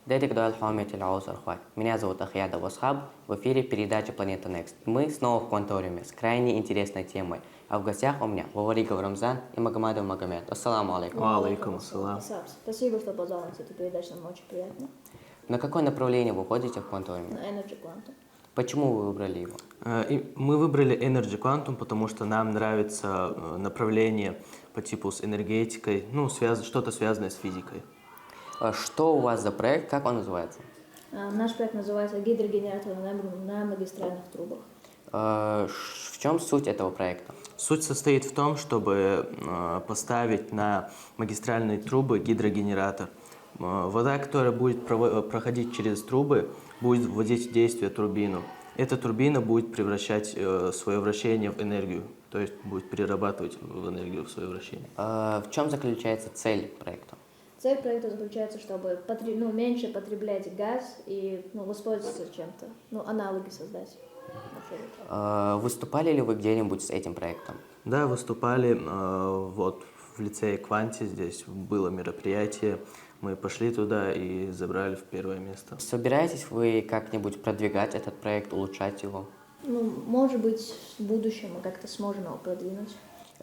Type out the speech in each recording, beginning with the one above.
Дядя Гдуал Хамид Илаус Архват. Меня зовут Ахьяд Абасхаб. В эфире передача «Планета Next». Мы снова в Кванториуме с крайне интересной темой. А в гостях у меня Ваваригов Рамзан и Магомадов Магомед. Ассаламу алейкум. Алейкум ассалам. Спасибо, что позвал нас. Эта передача нам очень приятно. На какое направление вы ходите в Кванториуме? На Energy Quantum. Почему вы выбрали его? Мы выбрали Energy Quantum, потому что нам нравится направление по типу с энергетикой, что-то связанное с физикой. Что у вас за проект? Как он называется? Наш проект называется «Гидрогенератор на магистральных трубах». В чем суть этого проекта? Суть состоит в том, чтобы поставить на магистральные трубы гидрогенератор. Вода, которая будет проходить через трубы, будет вводить в действие турбину. Эта турбина будет превращать свое вращение в энергию, то есть будет перерабатывать в энергию в свое вращение. В чем заключается цель проекта? Цель проекта заключается, чтобы меньше потреблять газ и воспользоваться чем-то, аналоги создать. Выступали ли вы где-нибудь с этим проектом? Да, выступали вот в лицее Кванти, здесь было мероприятие, мы пошли туда и забрали в первое место. Собираетесь вы как-нибудь продвигать этот проект, улучшать его? Может быть, в будущем мы как-то сможем его продвинуть.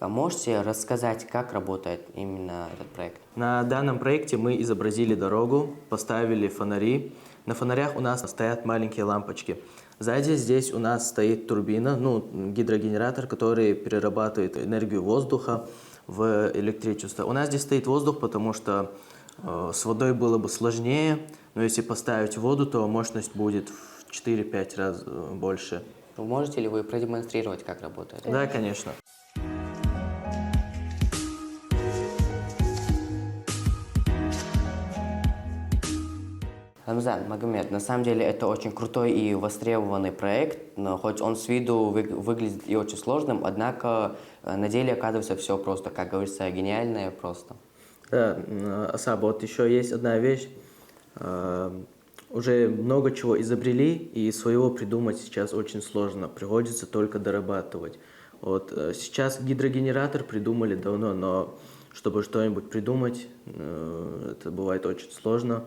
Можете рассказать, как работает именно этот проект? На данном проекте мы изобразили дорогу, поставили фонари. На фонарях у нас стоят маленькие лампочки. Сзади здесь у нас стоит турбина, гидрогенератор, который перерабатывает энергию воздуха в электричество. У нас здесь стоит воздух, потому что с водой было бы сложнее, но если поставить воду, то мощность будет в 4-5 раз больше. Можете ли вы продемонстрировать, как работает? Да, конечно. Рамзан, Магомед, на самом деле это очень крутой и востребованный проект, но хоть он с виду выглядит и очень сложным, однако на деле оказывается все просто, как говорится, гениальное просто. Да, Асаб, вот еще есть одна вещь. Уже много чего изобрели, и своего придумать сейчас очень сложно, приходится только дорабатывать. Вот сейчас гидрогенератор придумали давно, но чтобы что-нибудь придумать, это бывает очень сложно.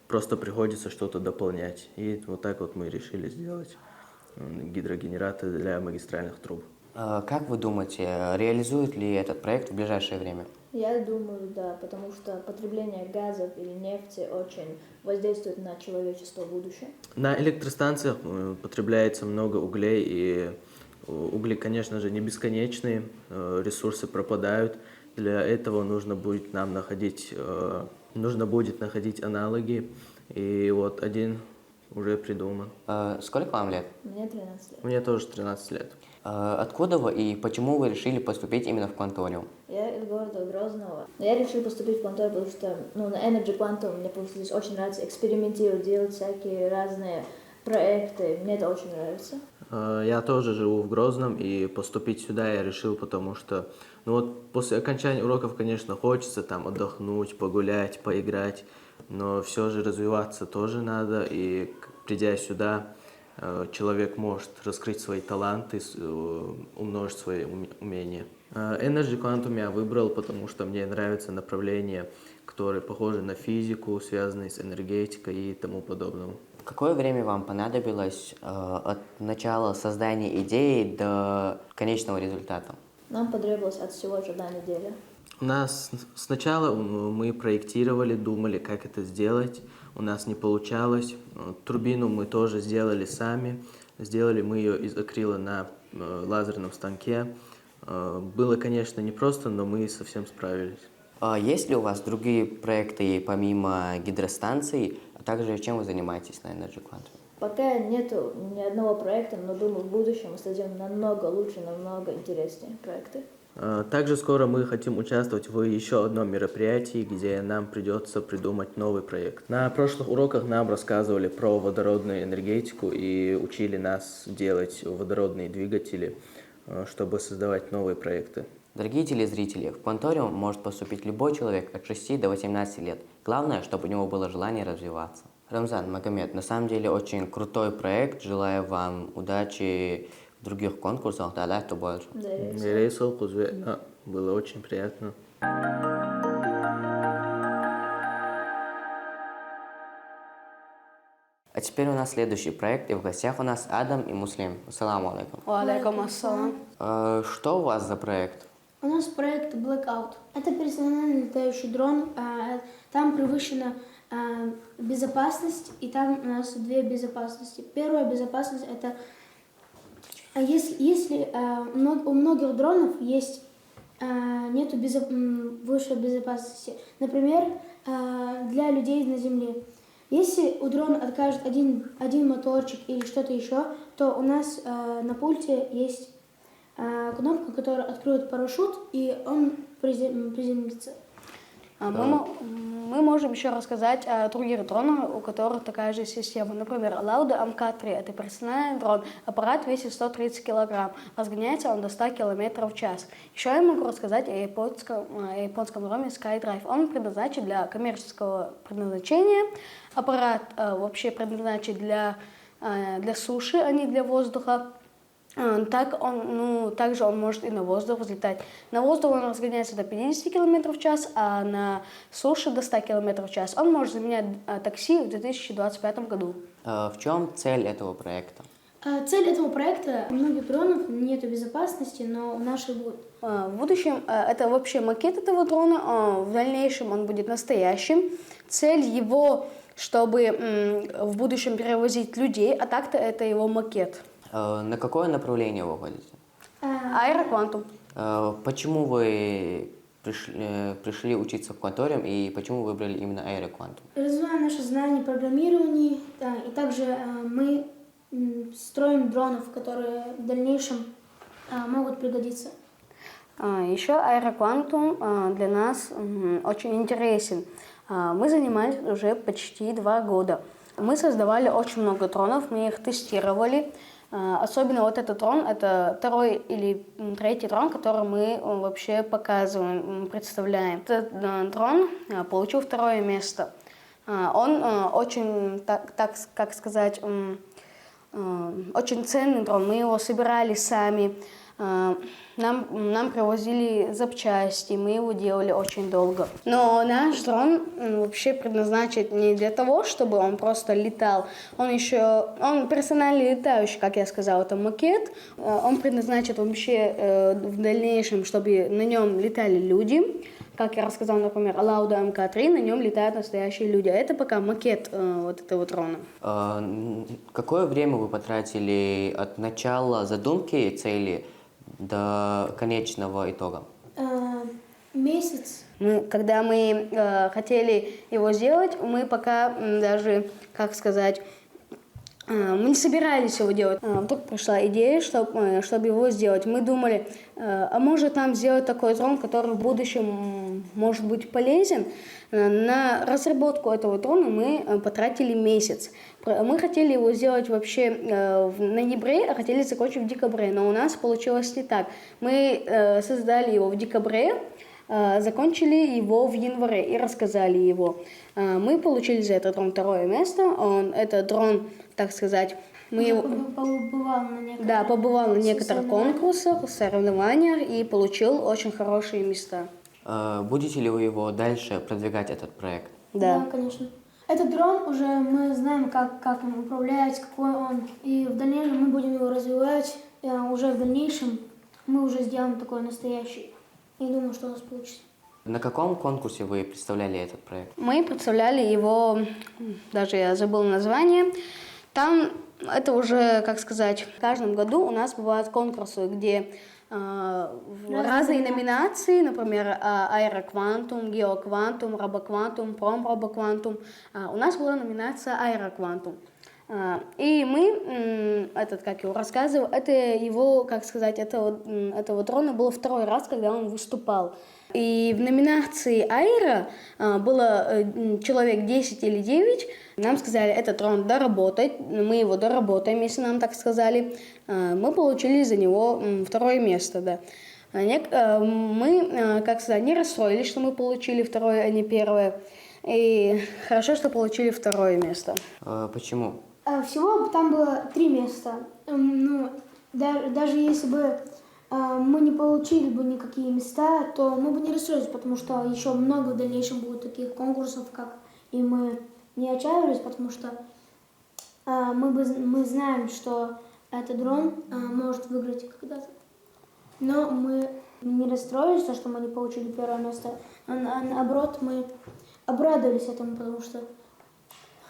Просто приходится что-то дополнять. И вот так вот мы решили сделать гидрогенератор для магистральных труб. Как вы думаете, реализует ли этот проект в ближайшее время? Я думаю, да, потому что потребление газов или нефти очень воздействует на человечество в будущем. На электростанциях потребляется много углей, и угли, конечно же, не бесконечные, ресурсы пропадают. Для этого нужно будет находить аналоги, и вот один уже придуман. Сколько вам лет? Мне 13 лет. Мне тоже 13 лет. Откуда вы и почему вы решили поступить именно в Кванториум? Я из города Грозного. Я решила поступить в Кванториум, потому что на Energy Quantum мне просто здесь очень нравится экспериментировать, делать всякие разные проекты. Мне это очень нравится. Я тоже живу в Грозном, и поступить сюда я решил, потому что после окончания уроков, конечно, хочется там отдохнуть, погулять, поиграть, но все же развиваться тоже надо, и придя сюда, человек может раскрыть свои таланты, умножить свои умения. Energy Quantum я выбрал, потому что мне нравится направление, которое похоже на физику, связанное с энергетикой и тому подобному. Какое время вам понадобилось от начала создания идеи до конечного результата? Нам потребовалось от всего 1 неделя. У нас сначала мы проектировали, думали, как это сделать. У нас не получалось. Турбину мы тоже сделали сами. Сделали мы ее из акрила на лазерном станке. Было, конечно, непросто, но мы совсем справились. Есть ли у вас другие проекты помимо гидростанций, а также чем вы занимаетесь на Energy Quantum? Пока нету ни одного проекта, но думаю, в будущем мы создадим намного лучше, намного интереснее проекты. Также скоро мы хотим участвовать в еще одном мероприятии, где нам придется придумать новый проект. На прошлых уроках нам рассказывали про водородную энергетику и учили нас делать водородные двигатели, чтобы создавать новые проекты. Дорогие телезрители, в Кванториум может поступить любой человек от 6 до 18 лет. Главное, чтобы у него было желание развиваться. Рамзан, Магомед, на самом деле очень крутой проект. Желаю вам удачи в других конкурсах. Да, то больше. Было очень приятно. А теперь у нас следующий проект, и в гостях у нас Адам и Муслим. Ассаламу алейкум. Алейкум ассалам. Что у вас за проект? У нас проект Blackout. Это персональный летающий дрон. Там превышена безопасность, и там у нас две безопасности. Первая безопасность – это если у многих дронов есть нету высшей безопасности. Например, для людей на Земле. Если у дрона откажет один моторчик или что-то еще, то у нас на пульте есть кнопка, которая откроет парашют, и он приземлится. Мы можем еще рассказать о других дронах, у которых такая же система. Например, Lauda MK3 – это персональный дрон. Аппарат весит 130 килограмм. Разгоняется он до 100 километров в час. Еще я могу рассказать о японском дроне SkyDrive. Он предназначен для коммерческого предназначения. Аппарат вообще предназначен для суши, а не для воздуха. Также он может и на воздух взлетать. На воздух он разгоняется до 50 км в час, а на суше до 100 км в час. Он может заменять такси в 2025 году. В чем цель этого проекта? Цель этого проекта – у многих дронов нет безопасности, но у наших будет. В будущем это вообще макет этого дрона, в дальнейшем он будет настоящим. Цель его, чтобы в будущем перевозить людей, а так-то это его макет. На какое направление вы ходите? Аэроквантум. Почему вы пришли учиться в Кванториум и почему выбрали именно аэроквантум? Развиваем наши знания программирования, и также мы строим дронов, которые в дальнейшем могут пригодиться. Еще аэроквантум для нас очень интересен. Мы занимались уже почти 2 года. Мы создавали очень много дронов, мы их тестировали. Особенно вот этот дрон, это 2-й или 3-й дрон, который мы вообще показываем, представляем. Этот дрон получил 2-е место. Он очень, как сказать, очень ценный дрон. Мы его собирали сами. Нам привозили запчасти, мы его делали очень долго. Но наш дрон вообще предназначен не для того, чтобы он просто летал. Он персонально летающий, как я сказала, это макет. Он предназначен вообще в дальнейшем, чтобы на нем летали люди. Как я рассказала, например, о Lauda MK3, на нем летают настоящие люди. А это пока макет вот этого дрона. Какое время вы потратили от начала задумки и цели до конечного итога? Месяц. Когда мы хотели его сделать, мы пока даже, как сказать, мы не собирались его делать. Вдруг пришла идея, чтобы его сделать. Мы думали, а может нам сделать такой дрон, который в будущем может быть полезен. На разработку этого дрона мы потратили месяц. Мы хотели его сделать вообще в ноябре, а хотели закончить в декабре. Но у нас получилось не так. Мы создали его в декабре, закончили его в январе и рассказали его. Мы получили за этот дрон 2-е место. Это дрон, так сказать, побывал на некоторых конкурсах, соревнованиях и получил очень хорошие места. Будете ли вы его дальше продвигать, этот проект? Да, конечно. Этот дрон уже мы знаем, как им управлять, какой он. И в дальнейшем мы будем его развивать. Уже в дальнейшем мы уже сделаем такой настоящий. И думаю, что у нас получится. На каком конкурсе вы представляли этот проект? Мы представляли его, даже я забыла название. Там это уже, как сказать, в каждом году у нас бывают конкурсы, где разные номинации, например, аэроквантум, геоквантум, робоквантум, промробоквантум. У нас была номинация аэроквантум. И мы, как его рассказывал, это его, как сказать, этого дрона было 2-й раз, когда он выступал. И в номинации аэро было человек 10 или 9. Нам сказали, этот дрон доработать, мы его доработаем, если нам так сказали. Мы получили за него 2-е место, да. Мы, как сказать, не расстроились, что мы получили 2-е, а не 1-е. И хорошо, что получили 2-е место. Почему? Всего там было 3 места. Даже если бы мы не получили бы никакие места, то мы бы не расстроились, потому что еще много в дальнейшем будет таких конкурсов, и мы не отчаивались, потому что мы знаем, что этот дрон может выиграть когда-то. Но мы не расстроились, то, что мы не получили первое место. Наоборот, мы обрадовались этому, потому что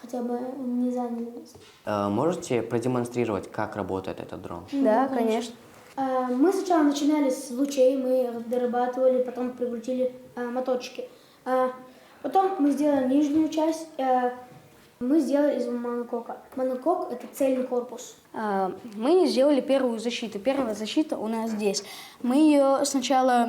хотя бы не заняли место. Можете продемонстрировать, как работает этот дрон? Да, конечно. Мы сначала начинали с лучей, мы их дорабатывали, потом прикрутили моточки. Потом мы сделали нижнюю часть, мы сделали из монокока. Монокок — это цельный корпус. Мы сделали первую защиту. Первая защита у нас здесь. Мы ее сначала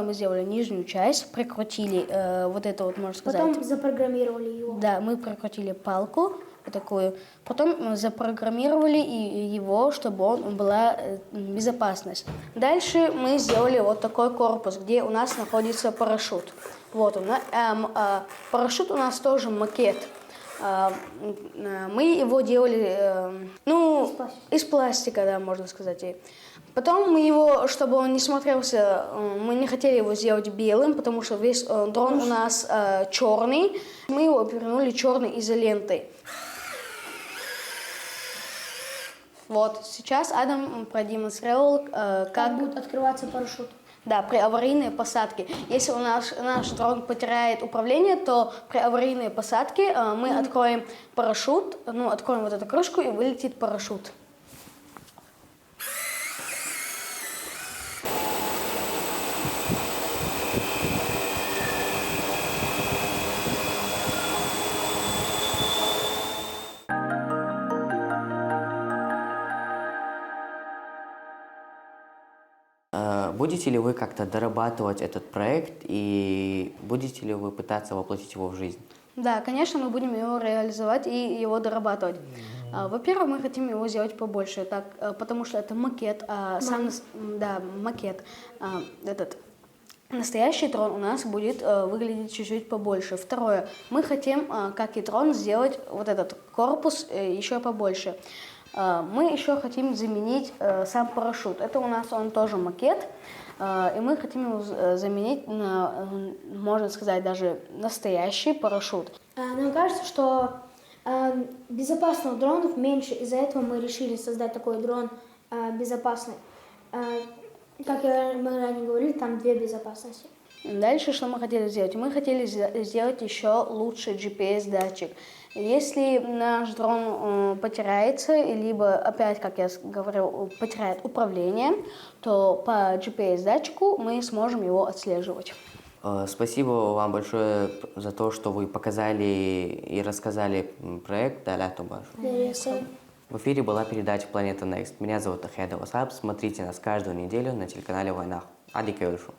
мы сделали нижнюю часть, прикрутили вот это вот, можно сказать. Потом запрограммировали его. Да, мы прикрутили палку вот такую. Потом запрограммировали его, чтобы он была безопасность. Дальше мы сделали вот такой корпус, где у нас находится парашют. Вот он. Парашют у нас тоже макет. Мы его делали, из пластика, да, можно сказать. И потом мы его, чтобы он не смотрелся, мы не хотели его сделать белым, потому что весь дрон у нас черный. Мы его обернули черной изолентой. Вот, сейчас Адам продемонстрировал, Как будет открываться парашют. Да, при аварийной посадке. Если наш дрон потеряет управление, то при аварийной посадке мы откроем парашют, откроем вот эту крышку, и вылетит парашют. Будете ли вы как-то дорабатывать этот проект и будете ли вы пытаться воплотить его в жизнь? Да, конечно, мы будем его реализовать и его дорабатывать. Во-первых, мы хотим его сделать побольше, потому что это макет, макет. Этот настоящий дрон у нас будет выглядеть чуть-чуть побольше. Второе, мы хотим, как и дрон, сделать вот этот корпус еще побольше. Мы еще хотим заменить сам парашют. Это у нас он тоже макет, и мы хотим его заменить на, можно сказать, даже настоящий парашют. Нам кажется, что безопасных дронов меньше, из-за этого мы решили создать такой дрон безопасный. Как мы ранее говорили, там две безопасности. Дальше что мы хотели сделать? Мы хотели сделать еще лучший GPS-датчик. Если наш дрон потеряется, либо опять, как я говорил, потеряет управление, то по GPS-датчику мы сможем его отслеживать. Спасибо вам большое за то, что вы показали и рассказали проект Даля Тубаш. В эфире была передача «Планета Next». Меня зовут Ахеда Васаб. Смотрите нас каждую неделю на телеканале «Войнах». Ади Кеушу.